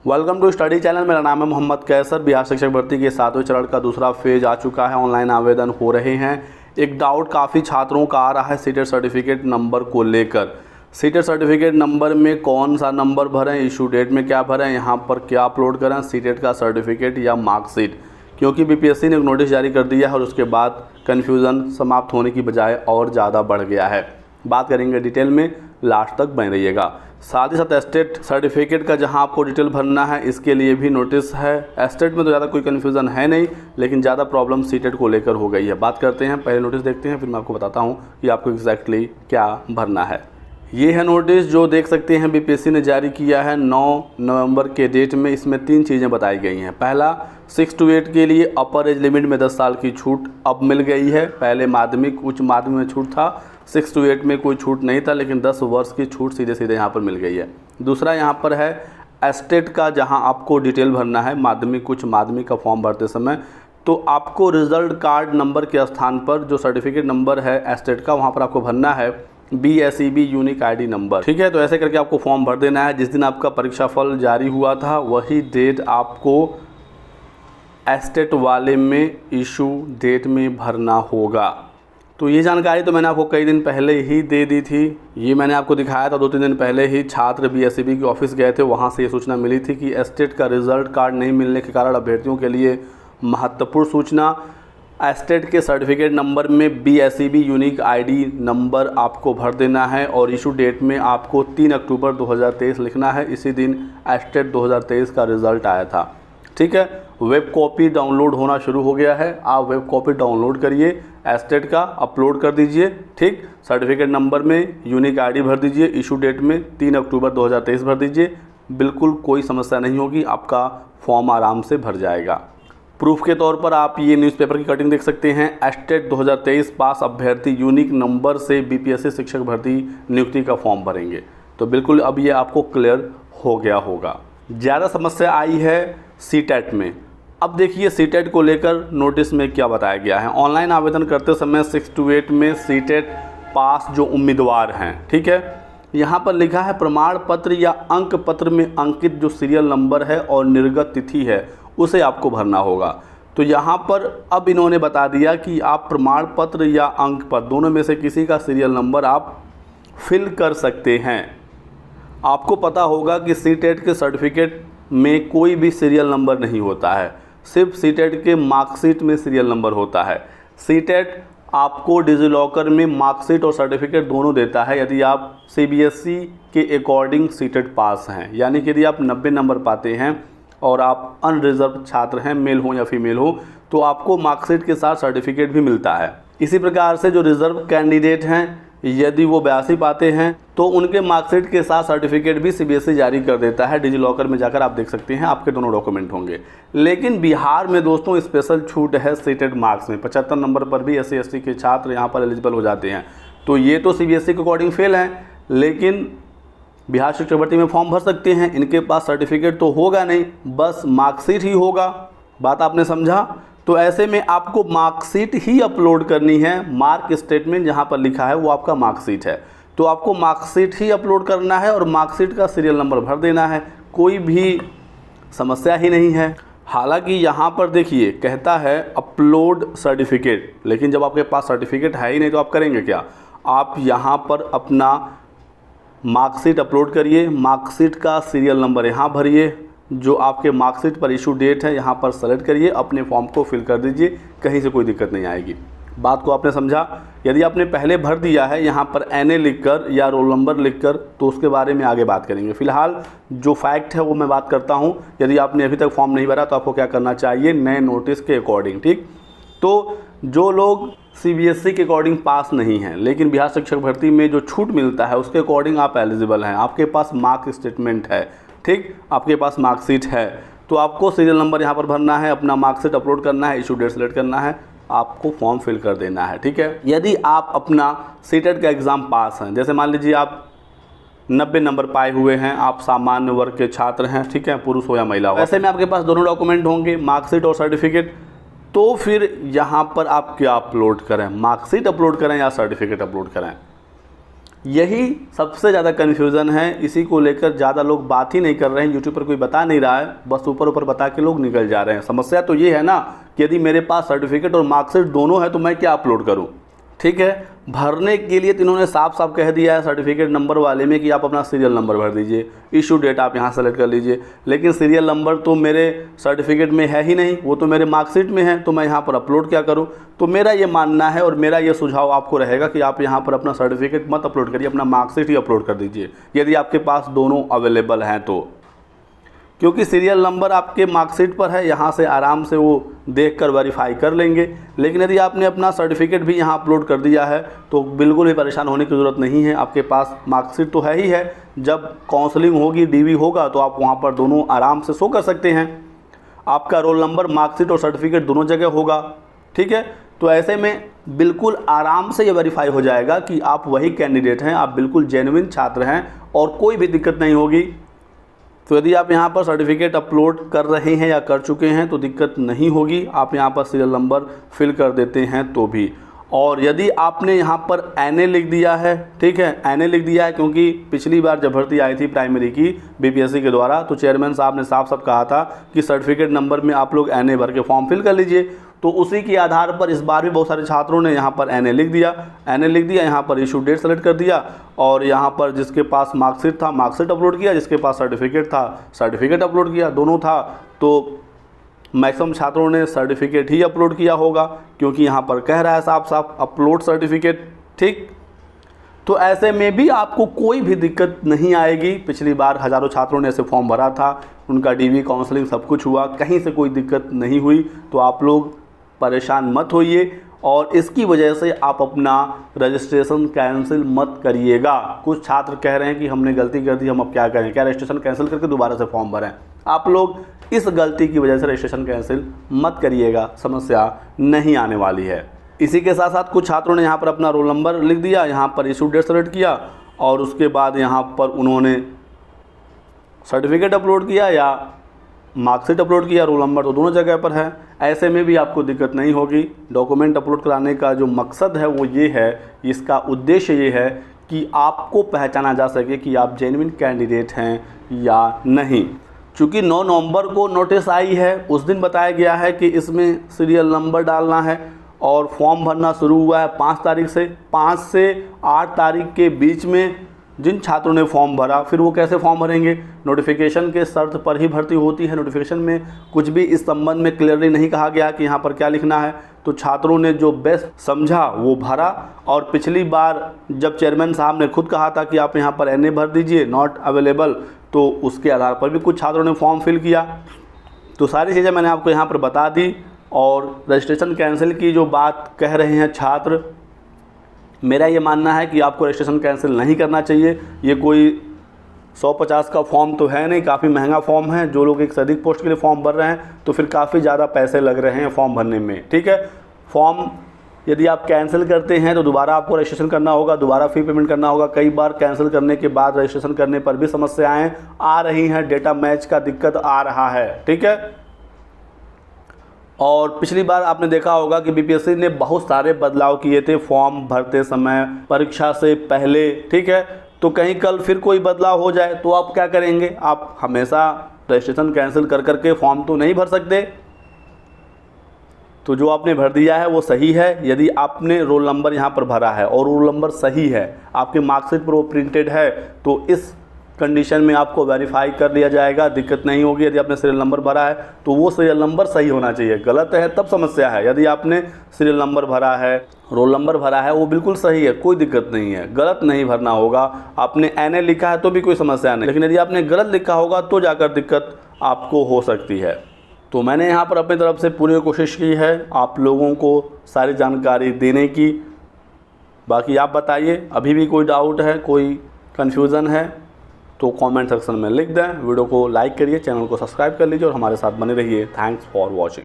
Welcome to study channel. मेरा नाम है मोहम्मद कैसर। बिहार शिक्षक भर्ती के 7वें चरण का दूसरा फेज आ चुका है। ऑनलाइन आवेदन हो रहे हैं। एक डाउट काफ़ी छात्रों का आ रहा है सीटेट सर्टिफिकेट नंबर को लेकर। सीटेट सर्टिफिकेट नंबर में कौन सा नंबर भरें, इशू डेट में क्या भरें, यहाँ पर क्या अपलोड करें, सीटेट का सर्टिफिकेट या मार्कशीट। क्योंकि बीपीएससी ने एक नोटिस जारी कर दिया है और उसके बाद कन्फ्यूज़न समाप्त होने की बजाय और ज़्यादा बढ़ गया है। बात करेंगे डिटेल में, लास्ट तक बने रहिएगा। साथ ही साथ एस्टेट सर्टिफिकेट का जहां आपको डिटेल भरना है इसके लिए भी नोटिस है। एस्टेट में तो ज़्यादा कोई कन्फ्यूज़न है नहीं, लेकिन ज़्यादा प्रॉब्लम सीटेट को लेकर हो गई है। बात करते हैं, पहले नोटिस देखते हैं, फिर मैं आपको बताता हूं कि आपको एग्जैक्टली क्या भरना है। ये है नोटिस जो देख सकते हैं बीपीएससी ने जारी किया है 9 नवंबर के डेट में। इसमें 3 चीज़ें बताई गई हैं। पहला, 6 to 8 के लिए अपर एज लिमिट में 10 साल की छूट अब मिल गई है। पहले माध्यमिक उच्च माध्यमिक में छूट था, 6 to 8 में कोई छूट नहीं था, लेकिन 10 वर्ष की छूट सीधे सीधे यहाँ पर मिल गई है। दूसरा यहाँ पर है एस्टेट का, जहाँ आपको डिटेल भरना है माध्यमिक उच्च माध्यमिक का फॉर्म भरते समय, तो आपको रिजल्ट कार्ड नंबर के स्थान पर जो सर्टिफिकेट नंबर है एस्टेट का, वहाँ पर आपको भरना है BSEB यूनिक ID नंबर। ठीक है, तो ऐसे करके आपको फॉर्म भर देना है। जिस दिन आपका परीक्षा फल जारी हुआ था वही डेट आपको एस्टेट वाले में इशू डेट में भरना होगा। तो ये जानकारी तो मैंने आपको कई दिन पहले ही दे दी थी। ये मैंने आपको दिखाया था 2-3 दिन पहले ही। छात्र BSEB के ऑफिस गए थे, वहाँ से ये सूचना मिली थी कि एस्टेट का रिजल्ट कार्ड नहीं मिलने के कारण अभ्यर्थियों के लिए महत्वपूर्ण सूचना। एस्टेट के सर्टिफिकेट नंबर में BSEB यूनिक ID नंबर आपको भर देना है और इशू डेट में आपको 3 अक्टूबर 2023 लिखना है। इसी दिन एस्टेट 2023 का रिज़ल्ट आया था। ठीक है, वेब कॉपी डाउनलोड होना शुरू हो गया है। आप वेब कॉपी डाउनलोड करिए, एस्टेट का अपलोड कर दीजिए। ठीक, सर्टिफिकेट नंबर में यूनिक ID भर दीजिए, इशू डेट में 3 अक्टूबर 2023 भर दीजिए। बिल्कुल कोई समस्या नहीं होगी, आपका फॉर्म आराम से भर जाएगा। प्रूफ के तौर पर आप ये न्यूज़पेपर की कटिंग देख सकते हैं। एस्टेट 2023 पास अभ्यर्थी यूनिक नंबर से बीपीएससी शिक्षक भर्ती नियुक्ति का फॉर्म भरेंगे। तो बिल्कुल अब ये आपको क्लियर हो गया होगा। ज़्यादा समस्या आई है सीटेट में। अब देखिए सीटेट को लेकर नोटिस में क्या बताया गया है। ऑनलाइन आवेदन करते समय 6 to 8 में सीटेट पास जो उम्मीदवार हैं, ठीक है, यहाँ पर लिखा है प्रमाण पत्र या अंक पत्र में अंकित जो सीरियल नंबर है और निर्गत तिथि है उसे आपको भरना होगा। तो यहाँ पर अब इन्होंने बता दिया कि आप प्रमाण पत्र या अंक पत्र दोनों में से किसी का सीरियल नंबर आप फिल कर सकते हैं। आपको पता होगा कि सीटेट के सर्टिफिकेट में कोई भी सीरियल नंबर नहीं होता है, सिर्फ सीटेट के मार्कशीट में सीरियल नंबर होता है। सीटेट आपको डिजीलॉकर में मार्कशीट और सर्टिफिकेट दोनों देता है यदि आप CBSE के अकॉर्डिंग सीटेट पास हैं, यानी कि यदि आप 90 नंबर पाते हैं और आप अनरिजर्व छात्र हैं, मेल हो या फीमेल हो, तो आपको मार्कशीट के साथ सर्टिफिकेट भी मिलता है। इसी प्रकार से जो रिजर्व कैंडिडेट हैं यदि वो 82 पाते हैं तो उनके मार्कशीट के साथ सर्टिफिकेट भी CBSE जारी कर देता है। डिजीलॉकर में जाकर आप देख सकते हैं, आपके दोनों डॉक्यूमेंट होंगे। लेकिन बिहार में दोस्तों स्पेशल छूट है सीटेट मार्क्स में। 75 नंबर पर भी SC ST के छात्र यहाँ पर एलिजिबल हो जाते हैं। तो ये तो CBSE के अकॉर्डिंग फेल हैं, लेकिन बिहार शिक्षक भर्ती में फॉर्म भर सकते हैं। इनके पास सर्टिफिकेट तो होगा नहीं, बस मार्कशीट ही होगा। बात आपने समझा? तो ऐसे में आपको मार्कशीट ही अपलोड करनी है। मार्क स्टेटमेंट जहां पर लिखा है वो आपका मार्कशीट है, तो आपको मार्कशीट ही अपलोड करना है और मार्कशीट का सीरियल नंबर भर देना है। कोई भी समस्या ही नहीं है। हालांकि यहाँ पर देखिए कहता है अपलोड सर्टिफिकेट, लेकिन जब आपके पास सर्टिफिकेट है ही नहीं तो आप करेंगे क्या? आप यहाँ पर अपना मार्कशीट अपलोड करिए, मार्कशीट का सीरियल नंबर यहाँ भरिए, जो आपके मार्कशीट पर इशू डेट है यहाँ पर सेलेक्ट करिए, अपने फॉर्म को फिल कर दीजिए, कहीं से कोई दिक्कत नहीं आएगी। बात को आपने समझा? यदि आपने पहले भर दिया है यहाँ पर NA लिखकर या रोल नंबर लिखकर, तो उसके बारे में आगे बात करेंगे। फिलहाल जो फैक्ट है वो मैं बात करता हूँ। यदि आपने अभी तक फॉर्म नहीं भरा तो आपको क्या करना चाहिए नए नोटिस के अकॉर्डिंग। ठीक, तो जो लोग CBSE के अकॉर्डिंग पास नहीं हैं लेकिन बिहार शिक्षक भर्ती में जो छूट मिलता है उसके अकॉर्डिंग आप एलिजिबल हैं, आपके पास मार्क स्टेटमेंट है, ठीक, आपके पास मार्कशीट है, तो आपको सीरियल नंबर यहाँ पर भरना है, अपना मार्कशीट अपलोड करना है, इशू डेट सेलेक्ट करना है, आपको फॉर्म फिल कर देना है। ठीक है, यदि आप अपना सीटेट का एग्ज़ाम पास हैं, जैसे मान लीजिए आप 90 नंबर पाए हुए हैं, आप सामान्य वर्ग के छात्र हैं, ठीक है, पुरुष हो या महिला हो, ऐसे में आपके पास दोनों डॉक्यूमेंट होंगे, मार्कशीट और सर्टिफिकेट। तो फिर यहाँ पर आप क्या अपलोड करें, मार्कशीट अपलोड करें या सर्टिफिकेट अपलोड करें? यही सबसे ज़्यादा कन्फ्यूज़न है, इसी को लेकर ज़्यादा लोग बात ही नहीं कर रहे हैं, यूट्यूब पर कोई बता नहीं रहा है, बस ऊपर ऊपर बता के लोग निकल जा रहे हैं। समस्या तो ये है ना कि यदि मेरे पास सर्टिफिकेट और मार्कशीट दोनों है तो मैं क्या अपलोड करूँ। ठीक है, भरने के लिए तो इन्होंने साफ साफ कह दिया है सर्टिफिकेट नंबर वाले में कि आप अपना सीरियल नंबर भर दीजिए, इशू डेट आप यहाँ सेलेक्ट कर लीजिए, लेकिन सीरियल नंबर तो मेरे सर्टिफिकेट में है ही नहीं, वो तो मेरे मार्कशीट में है, तो मैं यहाँ पर अपलोड क्या करूँ। तो मेरा ये मानना है और मेरा ये सुझाव आपको रहेगा कि आप यहाँ पर अपना सर्टिफिकेट मत अपलोड करिए, अपना मार्कशीट ही अपलोड कर दीजिए यदि आपके पास दोनों अवेलेबल हैं तो, क्योंकि सीरियल नंबर आपके मार्कशीट पर है, यहाँ से आराम से वो देखकर वेरीफाई कर लेंगे। लेकिन यदि आपने अपना सर्टिफिकेट भी यहाँ अपलोड कर दिया है तो बिल्कुल भी परेशान होने की ज़रूरत नहीं है, आपके पास मार्कशीट तो है ही है। जब काउंसलिंग होगी, डीवी होगा, तो आप वहाँ पर दोनों आराम से शो कर सकते हैं, आपका रोल नंबर, मार्कशीट और सर्टिफिकेट दोनों जगह होगा। ठीक है, तो ऐसे में बिल्कुल आराम से ये वेरीफाई हो जाएगा कि आप वही कैंडिडेट हैं, आप बिल्कुल जेन्युइन छात्र हैं और कोई भी दिक्कत नहीं होगी। तो यदि आप यहाँ पर सर्टिफिकेट अपलोड कर रहे हैं या कर चुके हैं तो दिक्कत नहीं होगी, आप यहाँ पर सीरियल नंबर फिल कर देते हैं तो भी। और यदि आपने यहाँ पर NA लिख दिया है, ठीक है, NA लिख दिया है, क्योंकि पिछली बार जब भर्ती आई थी प्राइमरी की BPSC के द्वारा तो चेयरमैन साहब ने साफ साफ कहा था कि सर्टिफिकेट नंबर में आप लोग NA भर के फॉर्म फिल कर लीजिए। तो उसी के आधार पर इस बार भी बहुत सारे छात्रों ने यहाँ पर NA लिख दिया, यहाँ पर इशू डेट सेलेक्ट कर दिया और यहाँ पर जिसके पास मार्कशीट था मार्कशीट अपलोड किया, जिसके पास सर्टिफिकेट था सर्टिफिकेट अपलोड किया, दोनों था। तो मैक्सिमम छात्रों ने सर्टिफिकेट ही अपलोड किया होगा, क्योंकि यहाँ पर कह रहा है साफ साफ अपलोड सर्टिफिकेट। ठीक, तो ऐसे में भी आपको कोई भी दिक्कत नहीं आएगी। पिछली बार हज़ारों छात्रों ने ऐसे फॉर्म भरा था, उनका DV काउंसलिंग सब कुछ हुआ, कहीं से कोई दिक्कत नहीं हुई। तो आप लोग परेशान मत होइए और इसकी वजह से आप अपना रजिस्ट्रेशन कैंसिल मत करिएगा। कुछ छात्र कह रहे हैं कि हमने गलती कर दी, हम अब क्या करें, क्या रजिस्ट्रेशन कैंसिल करके दोबारा से फॉर्म भरें। आप लोग इस गलती की वजह से रजिस्ट्रेशन कैंसिल मत करिएगा, समस्या नहीं आने वाली है। इसी के साथ साथ कुछ छात्रों ने यहाँ पर अपना रोल नंबर लिख दिया, यहाँ पर इशू डेट सेलेक्ट किया और उसके बाद यहाँ पर उन्होंने सर्टिफिकेट अपलोड किया या मार्कशीट अपलोड किया, रोल नंबर तो दोनों जगह पर है। ऐसे में भी आपको दिक्कत नहीं होगी। डॉक्यूमेंट अपलोड कराने का जो मकसद है वो ये है, इसका उद्देश्य ये है कि आपको पहचाना जा सके कि आप जेन्युइन कैंडिडेट हैं या नहीं। चूँकि 9 नवंबर को नोटिस आई है, उस दिन बताया गया है कि इसमें सीरियल नंबर डालना है और फॉर्म भरना शुरू हुआ है 5 तारीख से। 5 से 8 तारीख के बीच में जिन छात्रों ने फॉर्म भरा, फिर वो कैसे फॉर्म भरेंगे, नोटिफिकेशन के शर्त पर ही भर्ती होती है। नोटिफिकेशन में कुछ भी इस संबंध में क्लियरली नहीं कहा गया कि यहाँ पर क्या लिखना है। तो छात्रों ने जो बेस्ट समझा वो भरा और पिछली बार जब चेयरमैन साहब ने खुद कहा था कि आप यहाँ पर NA भर दीजिए, नॉट अवेलेबल, तो उसके आधार पर भी कुछ छात्रों ने फॉर्म फिल किया। तो सारी चीज़ें मैंने आपको यहाँ पर बता दी। और रजिस्ट्रेशन कैंसिल की जो बात कह रहे हैं छात्र, मेरा ये मानना है कि आपको रजिस्ट्रेशन कैंसिल नहीं करना चाहिए। ये कोई 150 का फॉर्म तो है नहीं, काफ़ी महंगा फॉर्म है। जो लोग एक से अधिक पोस्ट के लिए फॉर्म भर रहे हैं तो फिर काफ़ी ज़्यादा पैसे लग रहे हैं फॉर्म भरने में। ठीक है, फॉर्म यदि आप कैंसिल करते हैं तो दोबारा आपको रजिस्ट्रेशन करना होगा, दोबारा फी पेमेंट करना होगा। कई बार कैंसिल करने के बाद रजिस्ट्रेशन करने पर भी समस्याएँ आ रही हैं, डेटा मैच का दिक्कत आ रहा है। ठीक है, और पिछली बार आपने देखा होगा कि BPSC ने बहुत सारे बदलाव किए थे फॉर्म भरते समय, परीक्षा से पहले। ठीक है, तो कहीं कल फिर कोई बदलाव हो जाए तो आप क्या करेंगे। आप हमेशा रजिस्ट्रेशन कैंसिल कर करके फॉर्म तो नहीं भर सकते। तो जो आपने भर दिया है वो सही है। यदि आपने रोल नंबर यहाँ पर भरा है और रोल नंबर सही है, आपके मार्कशीट पर वो प्रिंटेड है, तो इस कंडीशन में आपको वेरीफाई कर लिया जाएगा, दिक्कत नहीं होगी। यदि आपने सीरियल नंबर भरा है तो वो सीरियल नंबर सही होना चाहिए, गलत है तब समस्या है। यदि आपने सीरियल नंबर भरा है, रोल नंबर भरा है, वो बिल्कुल सही है, कोई दिक्कत नहीं है, गलत नहीं भरना होगा। आपने NA लिखा है तो भी कोई समस्या नहीं, लेकिन यदि आपने गलत लिखा होगा तो जाकर दिक्कत आपको हो सकती है। तो मैंने यहाँ पर अपनी तरफ से पूरी कोशिश की है आप लोगों को सारी जानकारी देने की। बाकी आप बताइए, अभी भी कोई डाउट है, कोई कन्फ्यूज़न है तो कमेंट सेक्शन में लिख दें। वीडियो को लाइक करिए, चैनल को सब्सक्राइब कर लीजिए और हमारे साथ बने रहिए। Thanks for watching.